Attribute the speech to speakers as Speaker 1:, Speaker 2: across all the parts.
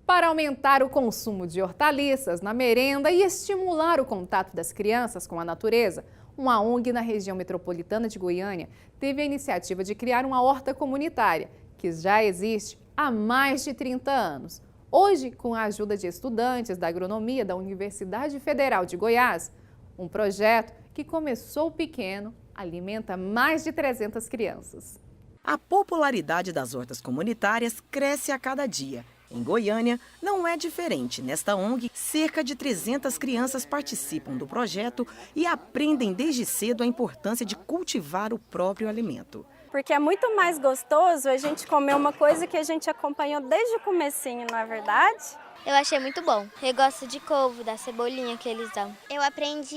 Speaker 1: Para aumentar o consumo de hortaliças na merenda e estimular o contato das crianças com a natureza, uma ONG na região metropolitana de Goiânia teve a iniciativa de criar uma horta comunitária, que já existe há mais de 30 anos. Hoje, com a ajuda de estudantes da agronomia da Universidade Federal de Goiás, um projeto que começou pequeno alimenta mais de 300 crianças.
Speaker 2: A popularidade das hortas comunitárias cresce a cada dia. Em Goiânia, não é diferente. Nesta ONG, cerca de 300 crianças participam do projeto e aprendem desde cedo a importância de cultivar o próprio alimento.
Speaker 3: Porque é muito mais gostoso a gente comer uma coisa que a gente acompanhou desde o comecinho, não é verdade?
Speaker 4: Eu achei muito bom. Eu gosto de couve, da cebolinha que eles dão. Eu aprendi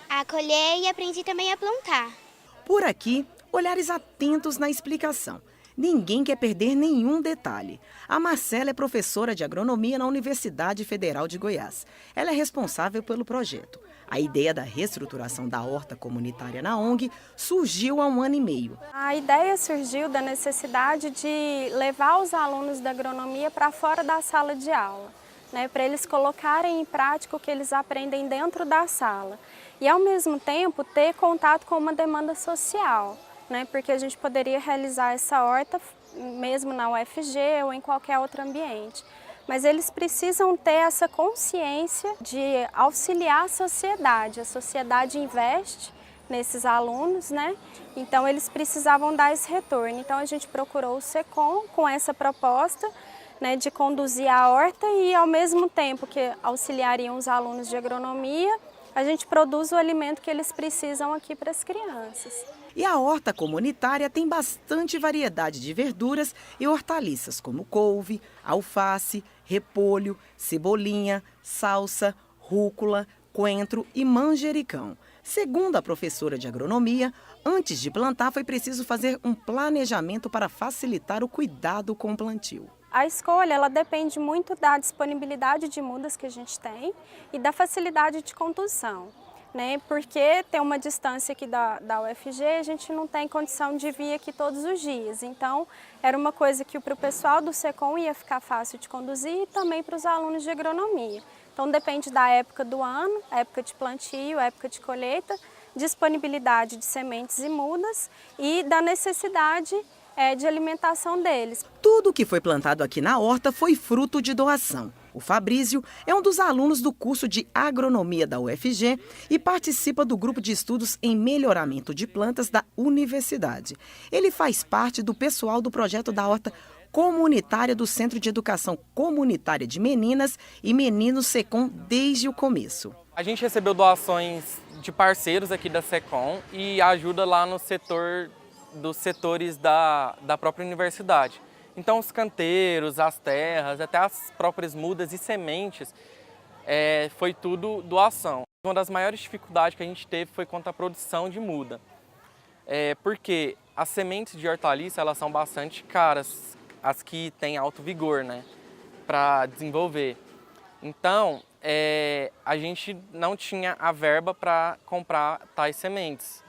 Speaker 4: a colher e aprendi também a plantar.
Speaker 2: Por aqui, olhares atentos na explicação. Ninguém quer perder nenhum detalhe. A Marcela é professora de agronomia na Universidade Federal de Goiás. Ela é responsável pelo projeto. A ideia da reestruturação da horta comunitária na ONG surgiu há 1 ano e meio.
Speaker 3: A ideia surgiu da necessidade de levar os alunos da agronomia para fora da sala de aula, para eles colocarem em prática o que eles aprendem dentro da sala. E, ao mesmo tempo, ter contato com uma demanda social. Porque a gente poderia realizar essa horta mesmo na UFG ou em qualquer outro ambiente. Mas eles precisam ter essa consciência de auxiliar a sociedade investe nesses alunos, Então eles precisavam dar esse retorno. Então a gente procurou o SECOM com essa proposta de conduzir a horta e, ao mesmo tempo que auxiliariam os alunos de agronomia, a gente produz o alimento que eles precisam aqui para as crianças.
Speaker 2: E a horta comunitária tem bastante variedade de verduras e hortaliças, como couve, alface, repolho, cebolinha, salsa, rúcula, coentro e manjericão. Segundo a professora de agronomia, antes de plantar foi preciso fazer um planejamento para facilitar o cuidado com o plantio.
Speaker 3: A escolha ela depende muito da disponibilidade de mudas que a gente tem e da facilidade de condução. Porque tem uma distância aqui da UFG, a gente não tem condição de vir aqui todos os dias. Então, era uma coisa que para o pessoal do SECOM ia ficar fácil de conduzir e também para os alunos de agronomia. Então, depende da época do ano, época de plantio, época de colheita, disponibilidade de sementes e mudas e da necessidade de alimentação deles.
Speaker 2: Tudo que foi plantado aqui na horta foi fruto de doação. O Fabrício é um dos alunos do curso de agronomia da UFG e participa do grupo de estudos em melhoramento de plantas da universidade. Ele faz parte do pessoal do projeto da horta comunitária do Centro de Educação Comunitária de Meninas e Meninos SECOM desde o começo.
Speaker 5: A gente recebeu doações de parceiros aqui da SECOM e ajuda lá no setor dos setores da própria universidade. Então os canteiros, as terras, até as próprias mudas e sementes, foi tudo doação. Uma das maiores dificuldades que a gente teve foi quanto à produção de muda. Porque as sementes de hortaliça elas são bastante caras, as que têm alto vigor, para desenvolver. Então a gente não tinha a verba para comprar tais sementes.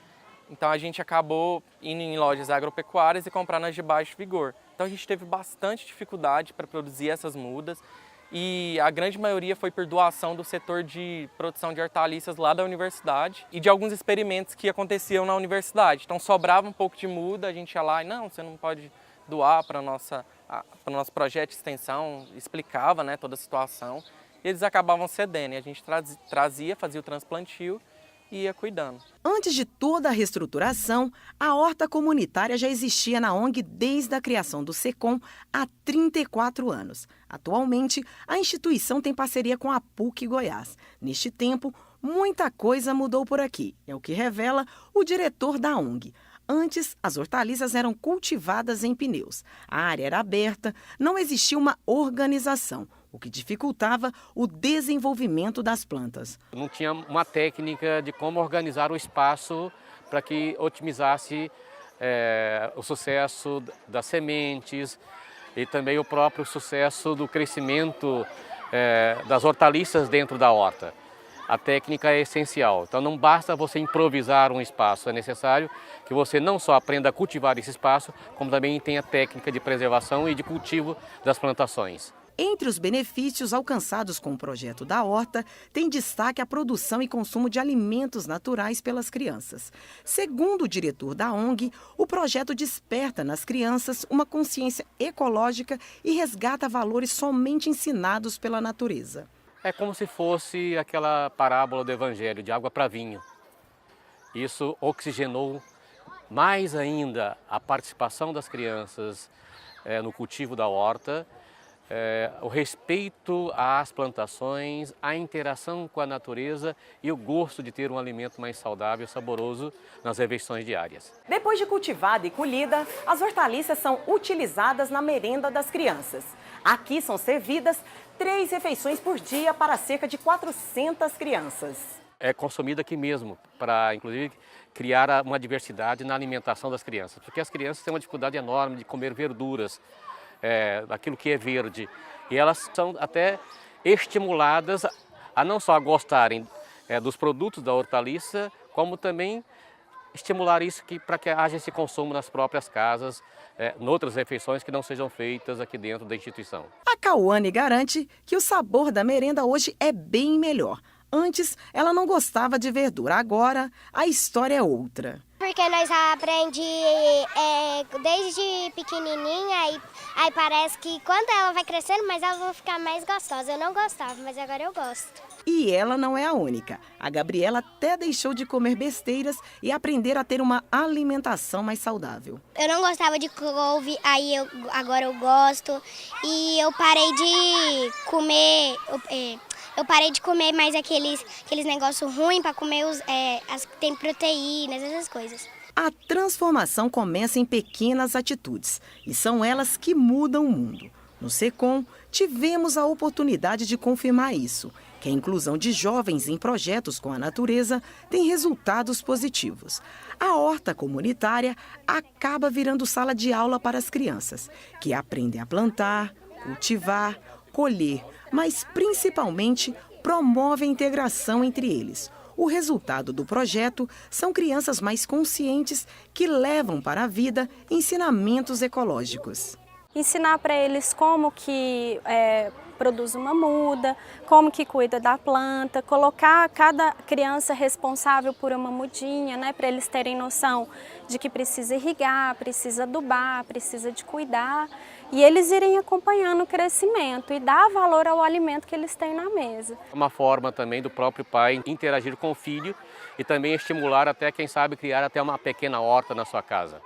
Speaker 5: Então a gente acabou indo em lojas agropecuárias e comprar nas de baixo vigor. Então a gente teve bastante dificuldade para produzir essas mudas e a grande maioria foi por doação do setor de produção de hortaliças lá da universidade e de alguns experimentos que aconteciam na universidade. Então sobrava um pouco de muda, a gente ia lá e não, você não pode doar para o nosso projeto de extensão, explicava toda a situação. E eles acabavam cedendo e a gente trazia, fazia o transplantio e ia cuidando.
Speaker 2: Antes de toda a reestruturação, a horta comunitária já existia na ONG desde a criação do SECOM há 34 anos. Atualmente, a instituição tem parceria com a PUC Goiás. Neste tempo, muita coisa mudou por aqui, é o que revela o diretor da ONG. Antes, as hortaliças eram cultivadas em pneus. A área era aberta, não existia uma organização, o que dificultava o desenvolvimento das plantas.
Speaker 6: Não tinha uma técnica de como organizar o espaço para que otimizasse o sucesso das sementes e também o próprio sucesso do crescimento das hortaliças dentro da horta. a técnica é essencial. Então não basta você improvisar um espaço, é necessário que você não só aprenda a cultivar esse espaço, como também tenha técnica de preservação e de cultivo das plantações.
Speaker 2: Entre os benefícios alcançados com o projeto da horta, tem destaque a produção e consumo de alimentos naturais pelas crianças. Segundo o diretor da ONG, o projeto desperta nas crianças uma consciência ecológica e resgata valores somente ensinados pela natureza.
Speaker 6: É como se fosse aquela parábola do Evangelho, de água para vinho. Isso oxigenou mais ainda a participação das crianças no cultivo da horta, o respeito às plantações, a interação com a natureza e o gosto de ter um alimento mais saudável e saboroso nas refeições diárias.
Speaker 2: Depois de cultivada e colhida, as hortaliças são utilizadas na merenda das crianças. Aqui são servidas 3 refeições por dia para cerca de 400 crianças.
Speaker 6: É consumida aqui mesmo, para inclusive criar uma diversidade na alimentação das crianças, porque as crianças têm uma dificuldade enorme de comer verduras, daquilo que é verde, e elas são até estimuladas a não só gostarem dos produtos da hortaliça, como também estimular isso para que haja esse consumo nas próprias casas, noutras refeições que não sejam feitas aqui dentro da instituição.
Speaker 2: A Cauane garante que o sabor da merenda hoje é bem melhor. Antes, ela não gostava de verdura, agora a história é outra.
Speaker 4: Porque nós aprendemos desde pequenininha, aí parece que quando ela vai crescendo, mas ela vai ficar mais gostosa. Eu não gostava, mas agora eu gosto.
Speaker 2: E ela não é a única. A Gabriela até deixou de comer besteiras e aprender a ter uma alimentação mais saudável.
Speaker 4: Eu não gostava de couve, agora eu gosto. E eu parei de comer... Eu parei de comer mais aqueles negócios ruins para comer as que tem proteínas, essas coisas.
Speaker 2: A transformação começa em pequenas atitudes e são elas que mudam o mundo. No SECOM, tivemos a oportunidade de confirmar isso, que a inclusão de jovens em projetos com a natureza tem resultados positivos. A horta comunitária acaba virando sala de aula para as crianças, que aprendem a plantar, cultivar, colher, mas principalmente promove a integração entre eles. O resultado do projeto são crianças mais conscientes que levam para a vida ensinamentos ecológicos.
Speaker 3: Ensinar para eles como que produz uma muda, como que cuida da planta, colocar cada criança responsável por uma mudinha, né, para eles terem noção de que precisa irrigar, precisa adubar, precisa de cuidar, e eles irem acompanhando o crescimento e dar valor ao alimento que eles têm na mesa.
Speaker 6: Uma forma também do próprio pai interagir com o filho e também estimular até, quem sabe, criar até uma pequena horta na sua casa.